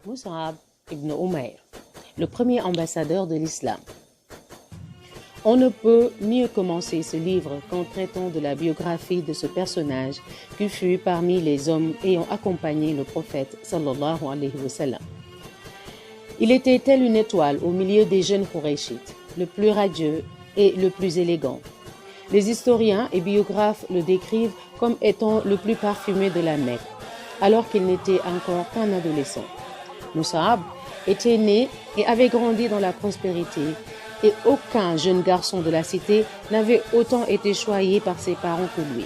Mus'ab ibn Umayr, le premier ambassadeur de l'islam. On ne peut mieux commencer ce livre qu'en traitant de la biographie de ce personnage qui fut parmi les hommes ayant accompagné le prophète sallallahu alayhi wa sallam. Il était tel une étoile au milieu des jeunes Qurayshites, le plus radieux et le plus élégant. Les historiens et biographes le décrivent comme étant le plus parfumé de la Mecque, alors qu'il n'était encore qu'un adolescent. Mus'ab était né et avait grandi dans la prospérité, et aucun jeune garçon de la cité n'avait autant été choyé par ses parents que lui.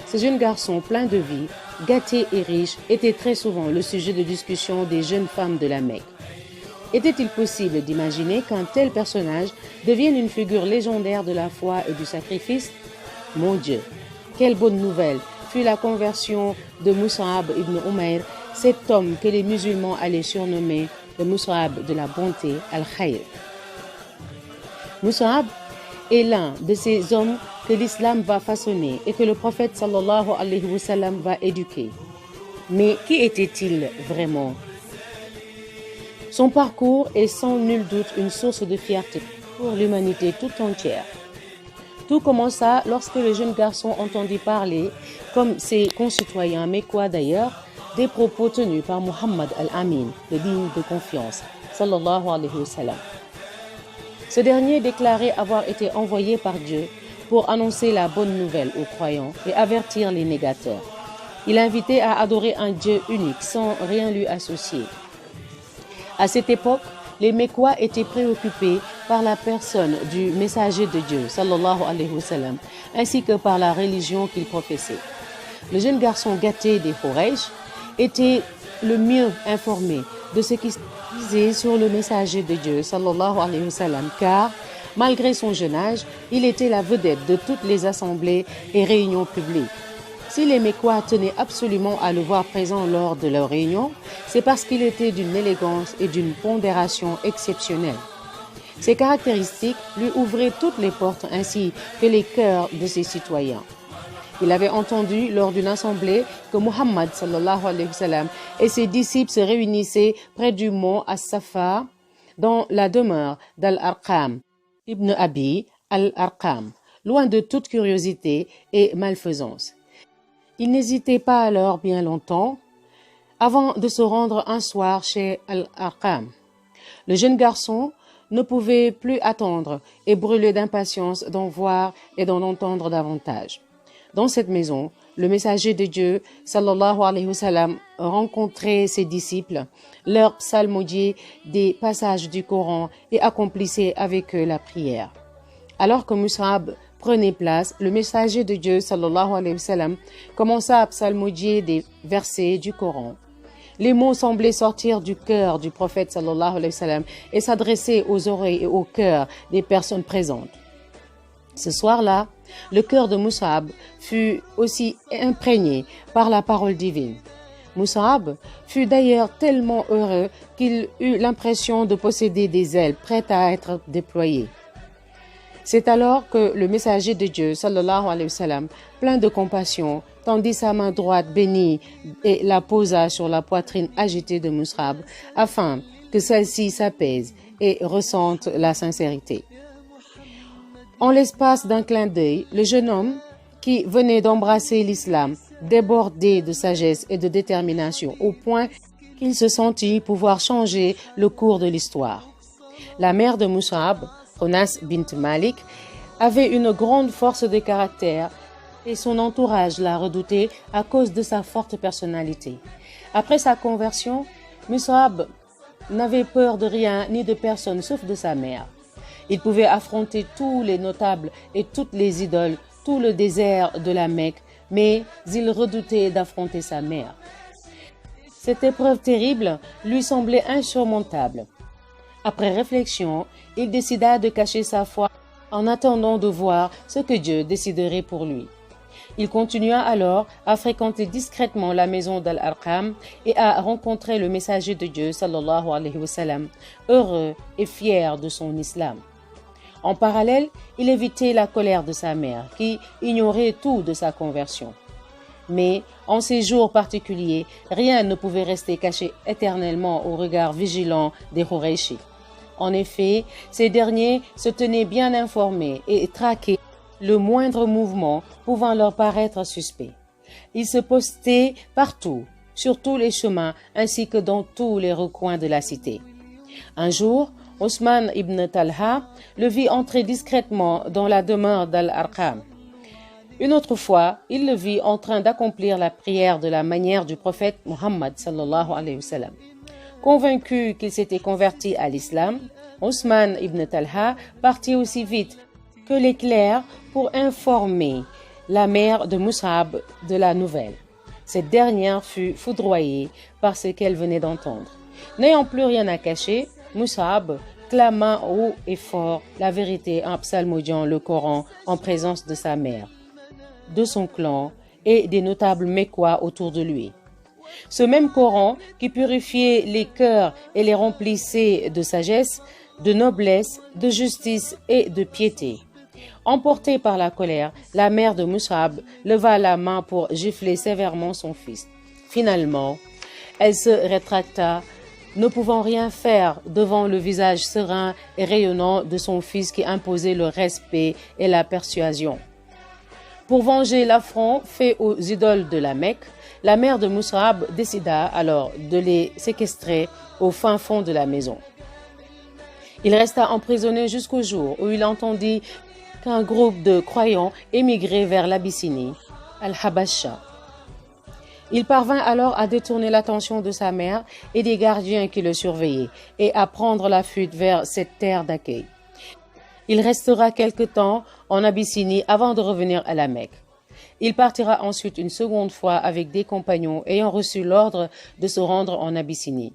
Ce jeune garçon plein de vie, gâté et riche, était très souvent le sujet de discussion des jeunes femmes de la Mecque. Était-il possible d'imaginer qu'un tel personnage devienne une figure légendaire de la foi et du sacrifice? Mon Dieu, quelle bonne nouvelle fut la conversion de Mus'ab ibn Umayr, cet homme que les musulmans allaient surnommer le Mus'ab de la bonté, al-Khayr. Mus'ab est l'un de ces hommes que l'islam va façonner et que le prophète sallallahu alayhi wa sallam va éduquer. Mais qui était-il vraiment? Son parcours est sans nul doute une source de fierté pour l'humanité tout entière. Tout commença lorsque le jeune garçon entendit parler, comme ses concitoyens mécois d'ailleurs, des propos tenus par Muhammad al-Amin, le digne de confiance, sallallahu alayhi wa sallam. Ce dernier déclarait avoir été envoyé par Dieu pour annoncer la bonne nouvelle aux croyants et avertir les négateurs. Il invitait à adorer un Dieu unique sans rien lui associer. À cette époque, les Mécois étaient préoccupés par la personne du messager de Dieu, sallallahu alayhi wa sallam, ainsi que par la religion qu'il professait. Le jeune garçon gâté des Quraysh était le mieux informé de ce qui se disait sur le messager de Dieu, sallallahu alayhi wa sallam, car, malgré son jeune âge, il était la vedette de toutes les assemblées et réunions publiques. Si les Mécois tenaient absolument à le voir présent lors de leurs réunions, c'est parce qu'il était d'une élégance et d'une pondération exceptionnelles. Ces caractéristiques lui ouvraient toutes les portes ainsi que les cœurs de ses citoyens. Il avait entendu lors d'une assemblée que Muhammad sallallahu alayhi wa sallam et ses disciples se réunissaient près du mont As-Safa dans la demeure d'Al-Arqam, ibn Abi Al-Arqam, loin de toute curiosité et malfaisance. Il n'hésitait pas alors bien longtemps avant de se rendre un soir chez Al-Arqam. Le jeune garçon ne pouvait plus attendre et brûlait d'impatience d'en voir et d'en entendre davantage. Dans cette maison, le messager de Dieu, sallallahu alayhi wa sallam, rencontrait ses disciples, leur psalmodiait des passages du Coran et accomplissait avec eux la prière. Alors que Mus'ab prenait place, le messager de Dieu, sallallahu alayhi wa sallam, commença à psalmodier des versets du Coran. Les mots semblaient sortir du cœur du prophète, sallallahu alayhi wa sallam, et s'adresser aux oreilles et au cœur des personnes présentes. Ce soir-là, le cœur de Mus'ab fut aussi imprégné par la parole divine. Mus'ab fut d'ailleurs tellement heureux qu'il eut l'impression de posséder des ailes prêtes à être déployées. C'est alors que le messager de Dieu, sallallahu alayhi wa sallam, plein de compassion, tendit sa main droite bénie et la posa sur la poitrine agitée de Mus'ab, afin que celle-ci s'apaise et ressente la sincérité. En l'espace d'un clin d'œil, le jeune homme, qui venait d'embrasser l'islam, débordé de sagesse et de détermination, au point qu'il se sentit pouvoir changer le cours de l'histoire. La mère de Mus'ab, Onas bint Malik, avait une grande force de caractère et son entourage la redoutait à cause de sa forte personnalité. Après sa conversion, Mus'ab n'avait peur de rien ni de personne sauf de sa mère. Il pouvait affronter tous les notables et toutes les idoles, tout le désert de la Mecque, mais il redoutait d'affronter sa mère. Cette épreuve terrible lui semblait insurmontable. Après réflexion, il décida de cacher sa foi en attendant de voir ce que Dieu déciderait pour lui. Il continua alors à fréquenter discrètement la maison d'Al-Arqam et à rencontrer le messager de Dieu, sallallahu alayhi wa sallam, heureux et fier de son islam. En parallèle, il évitait la colère de sa mère, qui ignorait tout de sa conversion. Mais en ces jours particuliers, rien ne pouvait rester caché éternellement au regard vigilant des Qurayshi. En effet, ces derniers se tenaient bien informés et traquaient le moindre mouvement pouvant leur paraître suspect. Ils se postaient partout, sur tous les chemins ainsi que dans tous les recoins de la cité. Un jour, Othman ibn Talha le vit entrer discrètement dans la demeure d'Al-Arqam. Une autre fois, il le vit en train d'accomplir la prière de la manière du prophète Muhammad sallallahu alayhi wa sallam. Convaincu qu'il s'était converti à l'islam, Othman ibn Talha partit aussi vite que l'éclair pour informer la mère de Mus'ab de la nouvelle. Cette dernière fut foudroyée par ce qu'elle venait d'entendre. N'ayant plus rien à cacher, Mus'ab clama haut et fort la vérité en psalmodiant le Coran en présence de sa mère, de son clan et des notables mécois autour de lui. Ce même Coran qui purifiait les cœurs et les remplissait de sagesse, de noblesse, de justice et de piété. Emportée par la colère, la mère de Mus'ab leva la main pour gifler sévèrement son fils. Finalement, elle se rétracta, ne pouvant rien faire devant le visage serein et rayonnant de son fils qui imposait le respect et la persuasion. Pour venger l'affront fait aux idoles de la Mecque, la mère de Mus'ab décida alors de les séquestrer au fin fond de la maison. Il resta emprisonné jusqu'au jour où il entendit qu'un groupe de croyants émigrait vers l'Abyssinie, Al-Habasha. Il parvint alors à détourner l'attention de sa mère et des gardiens qui le surveillaient et à prendre la fuite vers cette terre d'accueil. Il restera quelque temps en Abyssinie avant de revenir à la Mecque. Il partira ensuite une seconde fois avec des compagnons ayant reçu l'ordre de se rendre en Abyssinie.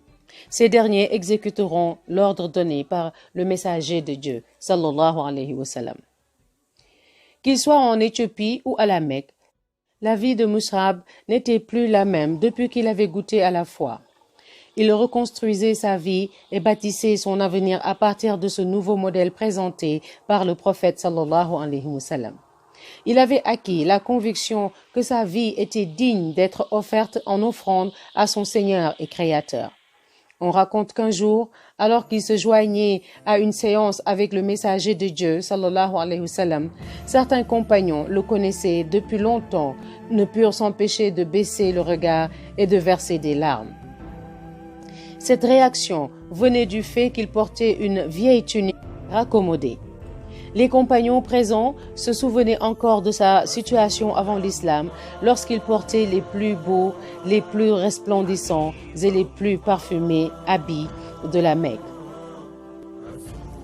Ces derniers exécuteront l'ordre donné par le messager de Dieu, sallallahu alayhi wa sallam. Qu'il soit en Éthiopie ou à la Mecque, la vie de Mus'ab n'était plus la même depuis qu'il avait goûté à la foi. Il reconstruisait sa vie et bâtissait son avenir à partir de ce nouveau modèle présenté par le prophète sallallahu alayhi wa sallam. Il avait acquis la conviction que sa vie était digne d'être offerte en offrande à son Seigneur et Créateur. On raconte qu'un jour, alors qu'il se joignait à une séance avec le messager de Dieu, sallallahu alayhi wa sallam, certains compagnons le connaissaient depuis longtemps, ne purent s'empêcher de baisser le regard et de verser des larmes. Cette réaction venait du fait qu'il portait une vieille tunique raccommodée. Les compagnons présents se souvenaient encore de sa situation avant l'islam, lorsqu'il portait les plus beaux, les plus resplendissants et les plus parfumés habits de la Mecque.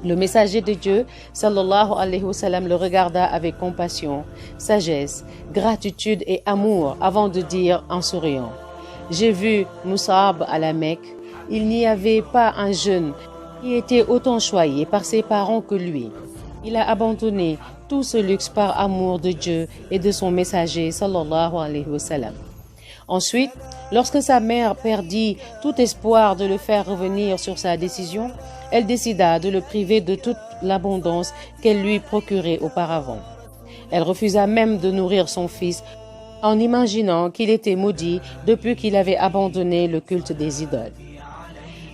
Le messager de Dieu, sallallahu alayhi wa sallam, le regarda avec compassion, sagesse, gratitude et amour avant de dire en souriant: « J'ai vu Mus'ab à la Mecque. Il n'y avait pas un jeune qui était autant choyé par ses parents que lui. Il a abandonné tout ce luxe par amour de Dieu et de son messager, sallallahu alayhi wa sallam. » Ensuite, lorsque sa mère perdit tout espoir de le faire revenir sur sa décision, elle décida de le priver de toute l'abondance qu'elle lui procurait auparavant. Elle refusa même de nourrir son fils en imaginant qu'il était maudit depuis qu'il avait abandonné le culte des idoles.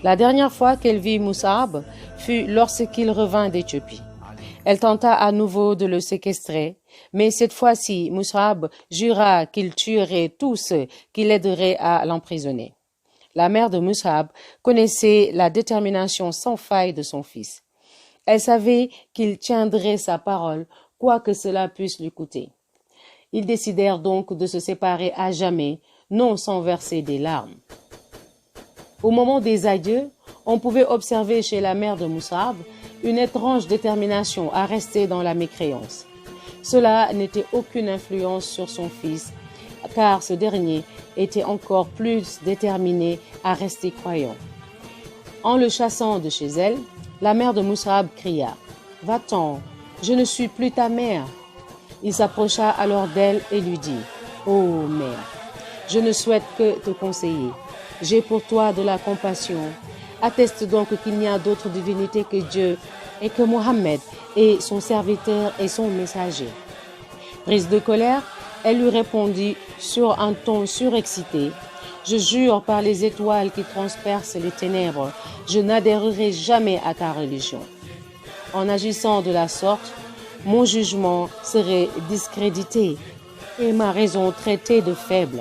La dernière fois qu'elle vit Mus'ab fut lorsqu'il revint d'Éthiopie. Elle tenta à nouveau de le séquestrer, mais cette fois-ci, Mus'ab jura qu'il tuerait tous ceux qui l'aideraient à l'emprisonner. La mère de Mus'ab connaissait la détermination sans faille de son fils. Elle savait qu'il tiendrait sa parole, quoi que cela puisse lui coûter. Ils décidèrent donc de se séparer à jamais, non sans verser des larmes. Au moment des adieux, on pouvait observer chez la mère de Mus'ab une étrange détermination à rester dans la mécréance. Cela n'était aucune influence sur son fils, car ce dernier était encore plus déterminé à rester croyant. En le chassant de chez elle, la mère de Mus'ab cria: « Va-t'en, je ne suis plus ta mère. » Il s'approcha alors d'elle et lui dit: « Ô mère, je ne souhaite que te conseiller. J'ai pour toi de la compassion. Atteste donc qu'il n'y a d'autre divinité que Dieu et que Mohammed est son serviteur et son messager. » Prise de colère, elle lui répondit sur un ton surexcité, « Je jure par les étoiles qui transpercent les ténèbres, je n'adhérerai jamais à ta religion. En agissant de la sorte, mon jugement serait discrédité et ma raison traitée de faible. »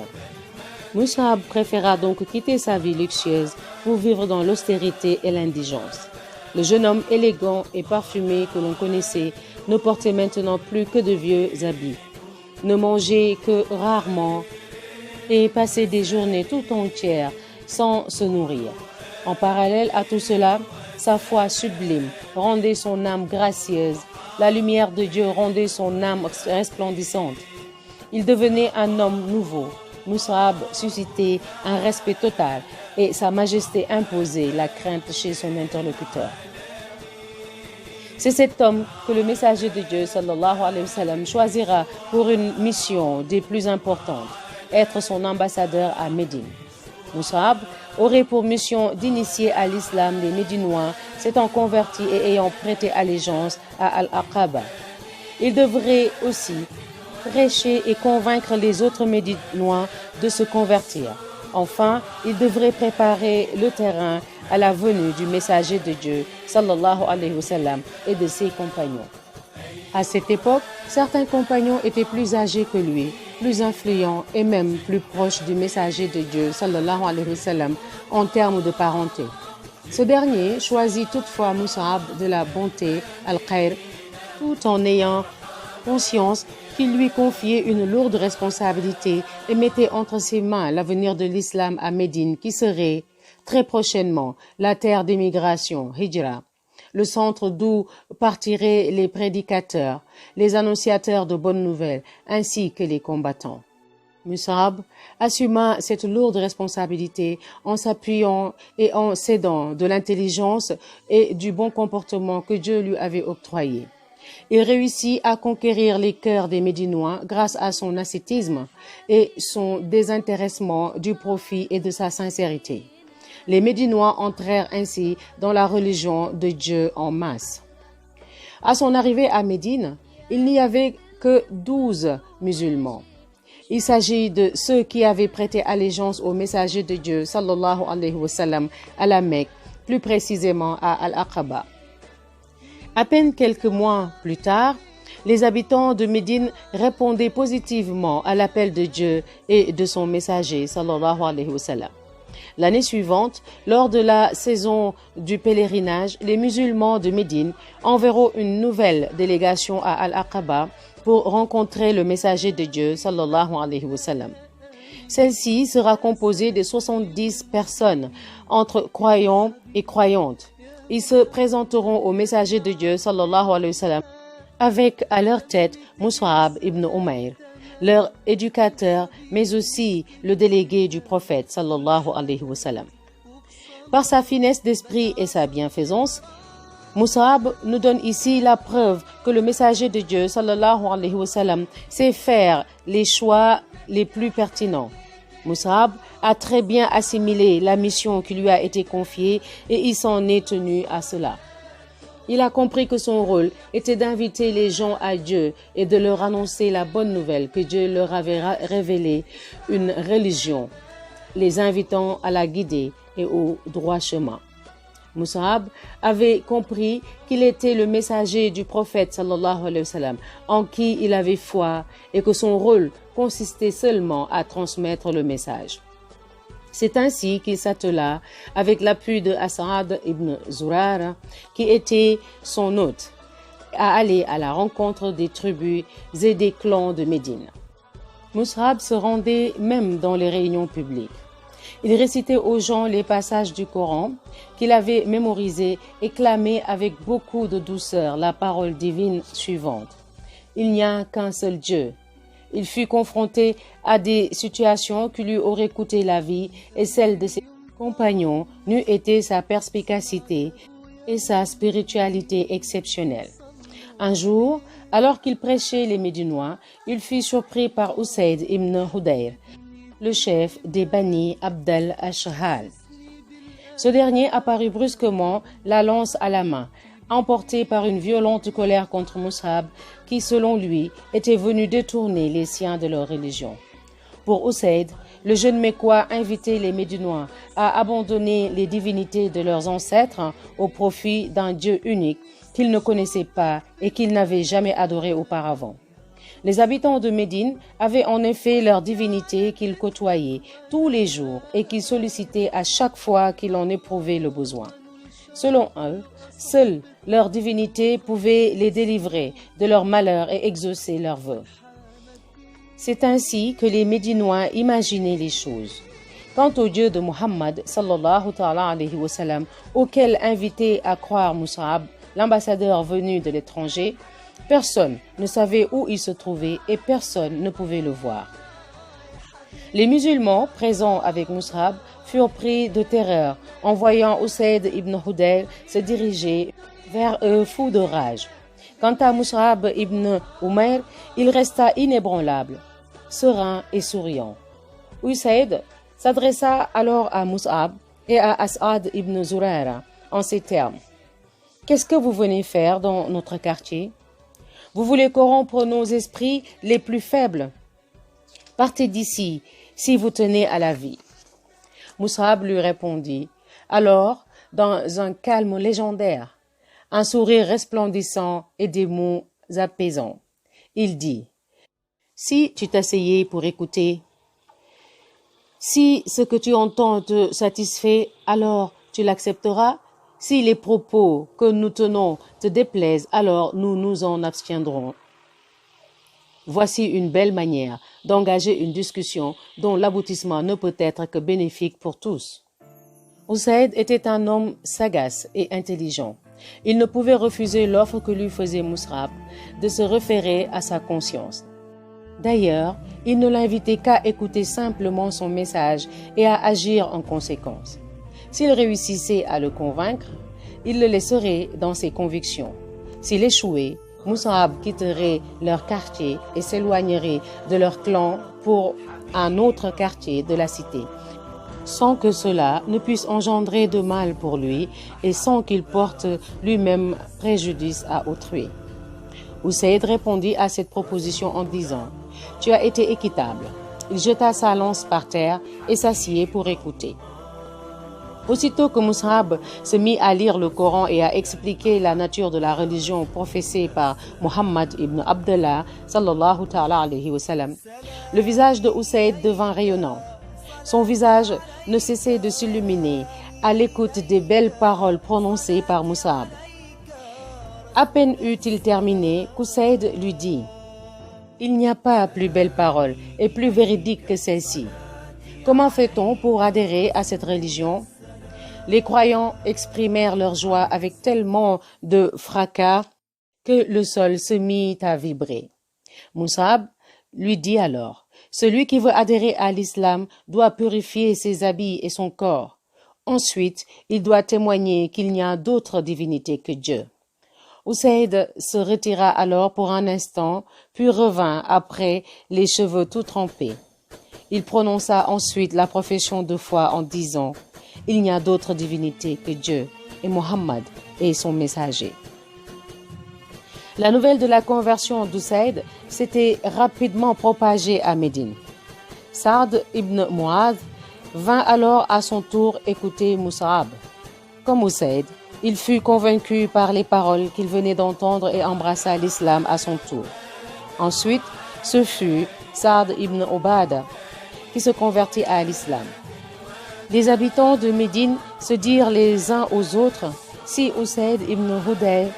Mus'ab préféra donc quitter sa vie luxueuse pour vivre dans l'austérité et l'indigence. Le jeune homme élégant et parfumé que l'on connaissait ne portait maintenant plus que de vieux habits, ne mangeait que rarement et passait des journées tout entières sans se nourrir. En parallèle à tout cela, sa foi sublime rendait son âme gracieuse, la lumière de Dieu rendait son âme resplendissante. Il devenait un homme nouveau. Mus'ab suscitait un respect total et sa majesté imposait la crainte chez son interlocuteur. C'est cet homme que le messager de Dieu sallallahu alayhi wa sallam choisira pour une mission des plus importantes, être son ambassadeur à Médine. Mus'ab aurait pour mission d'initier à l'islam les Médinois s'étant convertis et ayant prêté allégeance à Al-Aqaba. Il devrait aussi prêcher et convaincre les autres Médinois de se convertir. Enfin, il devrait préparer le terrain à la venue du messager de Dieu, sallallahu alayhi wa sallam, et de ses compagnons. À cette époque, certains compagnons étaient plus âgés que lui, plus influents et même plus proches du messager de Dieu, sallallahu alayhi wa sallam, en termes de parenté. Ce dernier choisit toutefois Mus'ab de la bonté, al-Khair, tout en ayant conscience qu'il lui confiait une lourde responsabilité et mettait entre ses mains l'avenir de l'islam à Médine, qui serait très prochainement la terre d'émigration, Hijra, le centre d'où partiraient les prédicateurs, les annonciateurs de bonnes nouvelles, ainsi que les combattants. Mus'ab assuma cette lourde responsabilité en s'appuyant et en s'aidant de l'intelligence et du bon comportement que Dieu lui avait octroyé. Il réussit à conquérir les cœurs des Médinois grâce à son ascétisme et son désintéressement du profit et de sa sincérité. Les Médinois entrèrent ainsi dans la religion de Dieu en masse. À son arrivée à Médine, il n'y avait que 12 musulmans. Il s'agit de ceux qui avaient prêté allégeance au messager de Dieu, sallallahu alayhi wa sallam, à la Mecque, plus précisément à Al-Aqaba. À peine quelques mois plus tard, les habitants de Médine répondaient positivement à l'appel de Dieu et de son messager, sallallahu alayhi wa sallam. L'année suivante, lors de la saison du pèlerinage, les musulmans de Médine enverront une nouvelle délégation à Al-Aqaba pour rencontrer le messager de Dieu, sallallahu alayhi wa sallam. Celle-ci sera composée de 70 personnes, entre croyants et croyantes. Ils se présenteront au messager de Dieu, sallallahu alayhi wa sallam, avec à leur tête Mus'ab ibn Umayr, leur éducateur, mais aussi le délégué du prophète, sallallahu alayhi wa sallam. Par sa finesse d'esprit et sa bienfaisance, Mus'ab nous donne ici la preuve que le messager de Dieu, sallallahu alayhi wa sallam, sait faire les choix les plus pertinents. Mus'ab a très bien assimilé la mission qui lui a été confiée et il s'en est tenu à cela. Il a compris que son rôle était d'inviter les gens à Dieu et de leur annoncer la bonne nouvelle que Dieu leur avait révélé une religion, les invitant à la guider et au droit chemin. Mus'ab avait compris qu'il était le messager du prophète sallallahu alayhi wa sallam, en qui il avait foi, et que son rôle consistait seulement à transmettre le message. C'est ainsi qu'il s'attela, avec l'appui de As'ad ibn Zurara, qui était son hôte, à aller à la rencontre des tribus et des clans de Médine. Mus'ab se rendait même dans les réunions publiques. Il récitait aux gens les passages du Coran qu'il avait mémorisés et clamait avec beaucoup de douceur la parole divine suivante. Il n'y a qu'un seul Dieu. Il fut confronté à des situations qui lui auraient coûté la vie et celle de ses compagnons n'eût été sa perspicacité et sa spiritualité exceptionnelle. Un jour, alors qu'il prêchait les Médinois, il fut surpris par Usayd ibn Hudayr, le chef des Bani Abd al-Ashhal. Ce dernier apparut brusquement, la lance à la main, emporté par une violente colère contre Mus'ab, qui, selon lui, était venu détourner les siens de leur religion. Pour Usayd, le jeune Mécois invitait les Médinois à abandonner les divinités de leurs ancêtres au profit d'un Dieu unique qu'ils ne connaissaient pas et qu'ils n'avaient jamais adoré auparavant. Les habitants de Médine avaient en effet leur divinité qu'ils côtoyaient tous les jours et qu'ils sollicitaient à chaque fois qu'ils en éprouvaient le besoin. Selon eux, seule leur divinité pouvait les délivrer de leurs malheurs et exaucer leurs vœux. C'est ainsi que les Médinois imaginaient les choses. Quant au Dieu de Muhammad, sallallahu ta'ala alayhi wa sallam, auquel invitait à croire Mus'ab, l'ambassadeur venu de l'étranger, personne ne savait où il se trouvait et personne ne pouvait le voir. Les musulmans présents avec Mus'ab furent pris de terreur en voyant Usayd ibn Hudayr se diriger vers eux fou de rage. Quant à Mus'ab ibn Umayr, il resta inébranlable, serein et souriant. Usayd s'adressa alors à Mus'ab et à As'ad ibn Zurara en ces termes. « Qu'est-ce que vous venez faire dans notre quartier ? Vous voulez corrompre nos esprits les plus faibles ? Partez d'ici si vous tenez à la vie. » Mus'ab lui répondit, alors, dans un calme légendaire, un sourire resplendissant et des mots apaisants. Il dit, « Si tu t'asseyais pour écouter, si ce que tu entends te satisfait, alors tu l'accepteras. Si les propos que nous tenons te déplaisent, alors nous nous en abstiendrons. » Voici une belle manière d'engager une discussion dont l'aboutissement ne peut être que bénéfique pour tous. Usayd était un homme sagace et intelligent. Il ne pouvait refuser l'offre que lui faisait Mus'ab de se référer à sa conscience. D'ailleurs, il ne l'invitait qu'à écouter simplement son message et à agir en conséquence. S'il réussissait à le convaincre, il le laisserait dans ses convictions. S'il échouait, Mus'ab quitterait leur quartier et s'éloignerait de leur clan pour un autre quartier de la cité, sans que cela ne puisse engendrer de mal pour lui et sans qu'il porte lui-même préjudice à autrui. Usayd répondit à cette proposition en disant « Tu as été équitable ». Il jeta sa lance par terre et s'assied pour écouter. Aussitôt que Mus'ab se mit à lire le Coran et à expliquer la nature de la religion professée par Muhammad ibn Abdullah sallallahu ta'ala alayhi wa sallam, le visage de Usayd devint rayonnant. Son visage ne cessait de s'illuminer à l'écoute des belles paroles prononcées par Mus'ab. À peine eut-il terminé qu'Usayd lui dit « Il n'y a pas plus belle parole et plus véridique que celle-ci. Comment fait-on pour adhérer à cette religion ?» Les croyants exprimèrent leur joie avec tellement de fracas que le sol se mit à vibrer. Mus'ab lui dit alors, « Celui qui veut adhérer à l'islam doit purifier ses habits et son corps. Ensuite, il doit témoigner qu'il n'y a d'autre divinité que Dieu. » Usayd se retira alors pour un instant, puis revint après, les cheveux tout trempés. Il prononça ensuite la profession de foi en disant « Il n'y a d'autre divinité que Dieu et Mohammed est son messager. » La nouvelle de la conversion d'Usayd s'était rapidement propagée à Médine. Sa'd ibn Mu'adh vint alors à son tour écouter Mus'ab. Comme Usayd, il fut convaincu par les paroles qu'il venait d'entendre et embrassa l'islam à son tour. Ensuite, ce fut Sa'd ibn Ubada qui se convertit à l'islam. Les habitants de Médine se dirent les uns aux autres, si Usayd ibn Hudayr,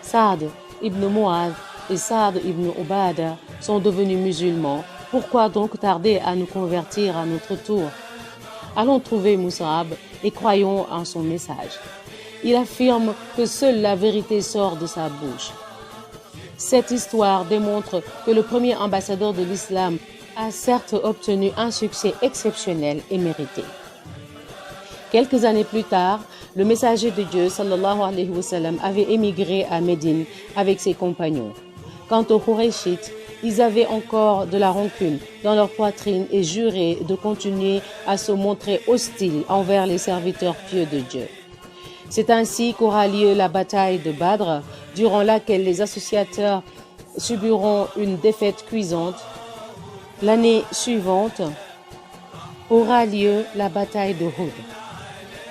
Sa'd ibn Mu'adh et Sa'd ibn Ubada sont devenus musulmans, pourquoi donc tarder à nous convertir à notre tour? Allons trouver Mus'ab et croyons en son message. Il affirme que seule la vérité sort de sa bouche. Cette histoire démontre que le premier ambassadeur de l'islam a certes obtenu un succès exceptionnel et mérité. Quelques années plus tard, le messager de Dieu, sallallahu alayhi wa sallam, avait émigré à Médine avec ses compagnons. Quant aux Qurayshites, ils avaient encore de la rancune dans leur poitrine et juraient de continuer à se montrer hostiles envers les serviteurs pieux de Dieu. C'est ainsi qu'aura lieu la bataille de Badr, durant laquelle les associateurs subiront une défaite cuisante L'année suivante aura lieu la bataille de Uhud.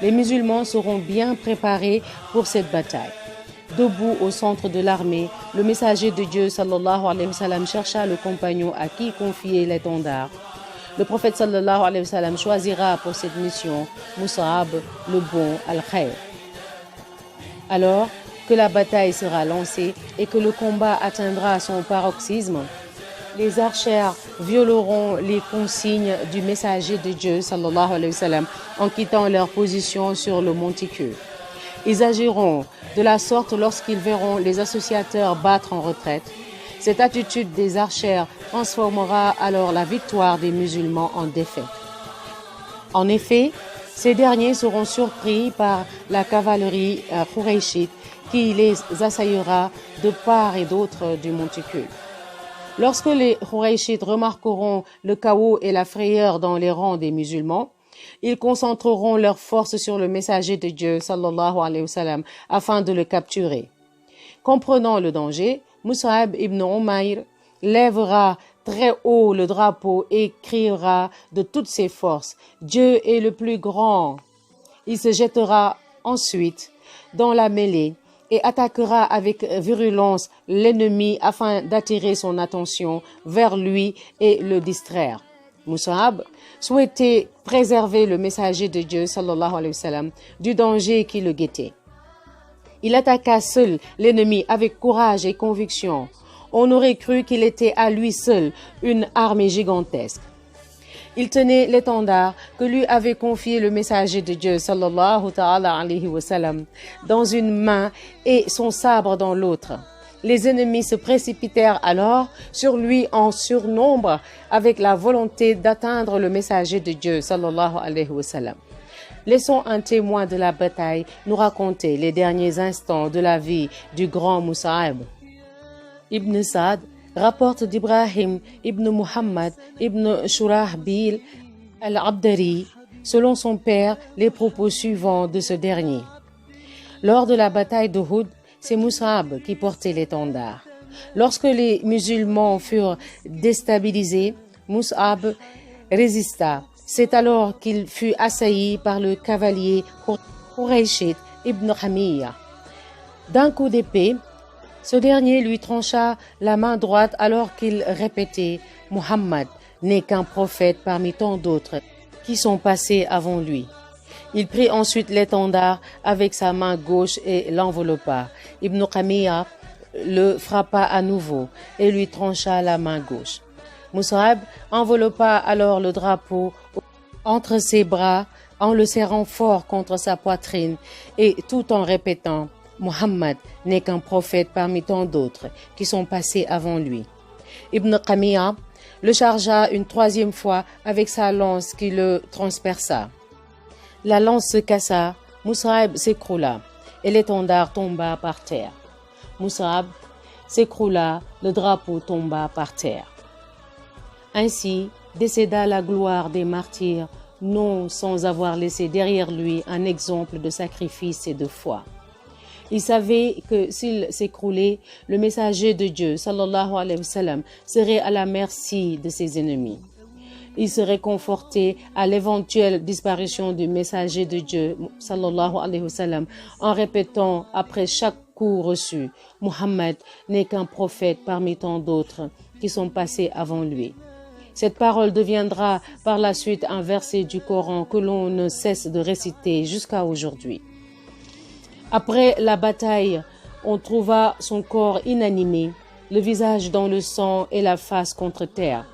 Les musulmans seront bien préparés pour cette bataille. Debout au centre de l'armée, le messager de Dieu sallallahu alayhi wa sallam chercha le compagnon à qui confier l'étendard. Le prophète sallallahu alayhi wa sallam choisira pour cette mission Mus'ab, le bon al-Khayr. Alors que la bataille sera lancée et que le combat atteindra son paroxysme, les archères violeront les consignes du messager de Dieu sallallahu alayhi wa sallam en quittant leur position sur le monticule. Ils agiront de la sorte lorsqu'ils verront les associateurs battre en retraite. Cette attitude des archères transformera alors la victoire des musulmans en défaite. En effet, ces derniers seront surpris par la cavalerie Qurayshite qui les assaillera de part et d'autre du monticule. Lorsque les Qurayshites remarqueront le chaos et la frayeur dans les rangs des musulmans, ils concentreront leurs forces sur le messager de Dieu sallallahu alayhi wa sallam afin de le capturer. Comprenant le danger, Mus'ab ibn Umayr lèvera très haut le drapeau et criera de toutes ses forces « Dieu est le plus grand ». Il se jettera ensuite dans la mêlée et attaquera avec virulence l'ennemi afin d'attirer son attention vers lui et le distraire. Mus'ab souhaitait préserver le messager de Dieu sallallahu alayhi wa sallam du danger qui le guettait. Il attaqua seul l'ennemi avec courage et conviction. On aurait cru qu'il était à lui seul une armée gigantesque. Il tenait l'étendard que lui avait confié le messager de Dieu sallallahu ta'ala alayhi wa sallam dans une main et son sabre dans l'autre. Les ennemis se précipitèrent alors sur lui en surnombre avec la volonté d'atteindre le messager de Dieu sallallahu alayhi wa sallam. Laissons un témoin de la bataille nous raconter les derniers instants de la vie du grand Mus'ab. Ibn Sa'd rapporte d'Ibrahim ibn Muhammad ibn Shurahbil al-Abdari, selon son père, les propos suivants de ce dernier. Lors de la bataille d'Uhud, c'est Mus'ab qui portait l'étendard. Lorsque les musulmans furent déstabilisés, Mus'ab résista. C'est alors qu'il fut assailli par le cavalier Qurayshite ibn Hamiyya. D'un coup d'épée, ce dernier lui trancha la main droite alors qu'il répétait « Muhammad n'est qu'un prophète parmi tant d'autres qui sont passés avant lui ». Il prit ensuite l'étendard avec sa main gauche et l'enveloppa. Ibn Hamiyya le frappa à nouveau et lui trancha la main gauche. Mus'ab enveloppa alors le drapeau entre ses bras en le serrant fort contre sa poitrine et tout en répétant « Muhammad n'est qu'un prophète parmi tant d'autres qui sont passés avant lui ». Ibn Hamiyya le chargea une troisième fois avec sa lance qui le transperça. La lance se cassa, Mus'ab s'écroula et l'étendard tomba par terre. Mus'ab s'écroula, le drapeau tomba par terre. Ainsi décéda la gloire des martyrs, non sans avoir laissé derrière lui un exemple de sacrifice et de foi. Il savait que s'il s'écroulait, le messager de Dieu, sallallahu alayhi wa sallam, serait à la merci de ses ennemis. Il serait conforté à l'éventuelle disparition du messager de Dieu, sallallahu alayhi wa sallam, en répétant après chaque coup reçu, « Muhammad n'est qu'un prophète parmi tant d'autres qui sont passés avant lui ». Cette parole deviendra par la suite un verset du Coran que l'on ne cesse de réciter jusqu'à aujourd'hui. Après la bataille, on trouva son corps inanimé, le visage dans le sang et la face contre terre.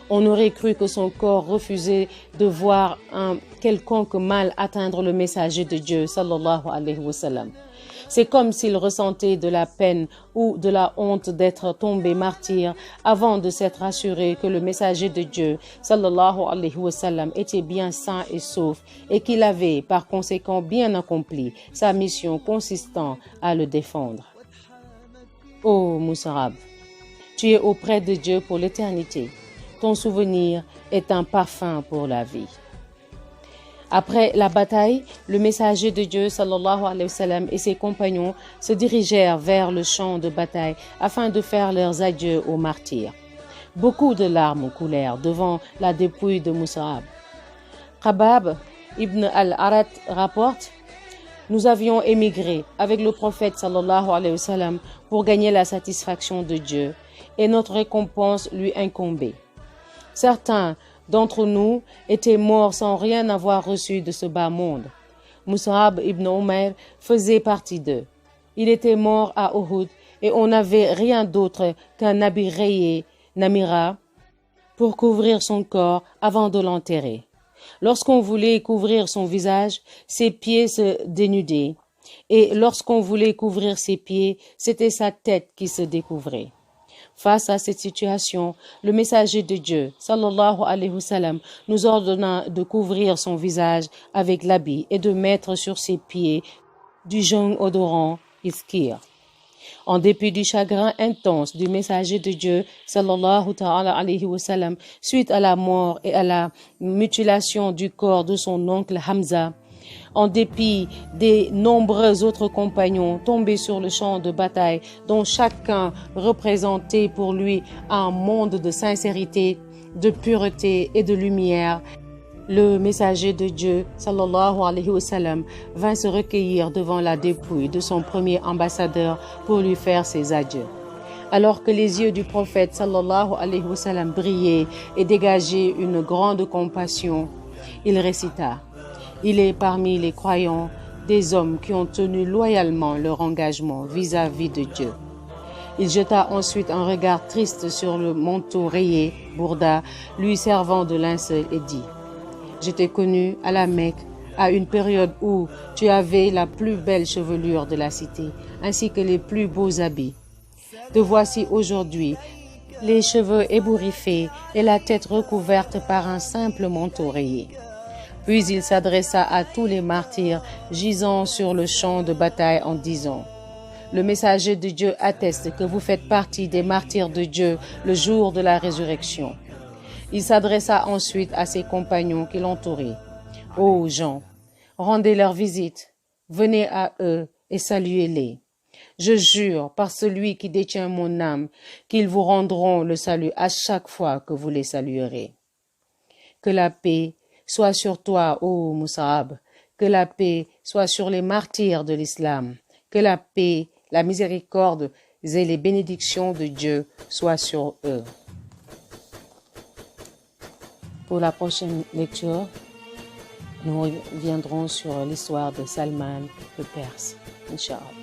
On aurait cru que son corps refusait de voir un quelconque mal atteindre le messager de Dieu, sallallahu alayhi wa sallam. C'est comme s'il ressentait de la peine ou de la honte d'être tombé martyr avant de s'être assuré que le messager de Dieu, sallallahu alayhi wa sallam, était bien sain et sauf et qu'il avait par conséquent bien accompli sa mission consistant à le défendre. Ô Mus'ab, tu es auprès de Dieu pour l'éternité. Ton souvenir est un parfum pour la vie. Après la bataille, le messager de Dieu sallallahu alayhi wa sallam et ses compagnons se dirigèrent vers le champ de bataille afin de faire leurs adieux aux martyrs. Beaucoup de larmes coulèrent devant la dépouille de Mus'ab. Khabbab ibn al-Arat rapporte: nous avions émigré avec le prophète sallallahu alayhi wa sallam pour gagner la satisfaction de Dieu et notre récompense lui incombait. Certains d'entre nous étaient morts sans rien avoir reçu de ce bas monde. Mus'ab ibn Umayr faisait partie d'eux. Il était mort à Uhud et on n'avait rien d'autre qu'un habit rayé, namira, pour couvrir son corps avant de l'enterrer. Lorsqu'on voulait couvrir son visage, ses pieds se dénudaient, et lorsqu'on voulait couvrir ses pieds, c'était sa tête qui se découvrait. Face à cette situation, le messager de Dieu, sallallahu alayhi wa sallam, nous ordonna de couvrir son visage avec l'habit et de mettre sur ses pieds du jaune odorant iskir. En dépit du chagrin intense du messager de Dieu, sallallahu ta'ala alayhi wa sallam, suite à la mort et à la mutilation du corps de son oncle Hamza, en dépit des nombreux autres compagnons tombés sur le champ de bataille, dont chacun représentait pour lui un monde de sincérité, de pureté et de lumière, le messager de Dieu, sallallahu alayhi wa sallam, vint se recueillir devant la dépouille de son premier ambassadeur pour lui faire ses adieux. Alors que les yeux du prophète, sallallahu alayhi wa sallam, brillaient et dégageaient une grande compassion, il récita: il est parmi les croyants des hommes qui ont tenu loyalement leur engagement vis-à-vis de Dieu. Il jeta ensuite un regard triste sur le manteau rayé, Bourda, lui servant de linceul, et dit: je t'ai connu à la Mecque à une période où tu avais la plus belle chevelure de la cité, ainsi que les plus beaux habits. Te voici aujourd'hui, les cheveux ébouriffés et la tête recouverte par un simple manteau rayé. Puis il s'adressa à tous les martyrs gisant sur le champ de bataille en disant: le messager de Dieu atteste que vous faites partie des martyrs de Dieu le jour de la résurrection. Il s'adressa ensuite à ses compagnons qui l'entouraient. Ô gens, rendez leur visite, venez à eux et saluez-les. Je jure par celui qui détient mon âme qu'ils vous rendront le salut à chaque fois que vous les saluerez. Que la paix soit sur toi, ô Mus'ab, que la paix soit sur les martyrs de l'islam, que la paix, la miséricorde et les bénédictions de Dieu soient sur eux. Pour la prochaine lecture, nous reviendrons sur l'histoire de Salman le Perse, Inch'Allah.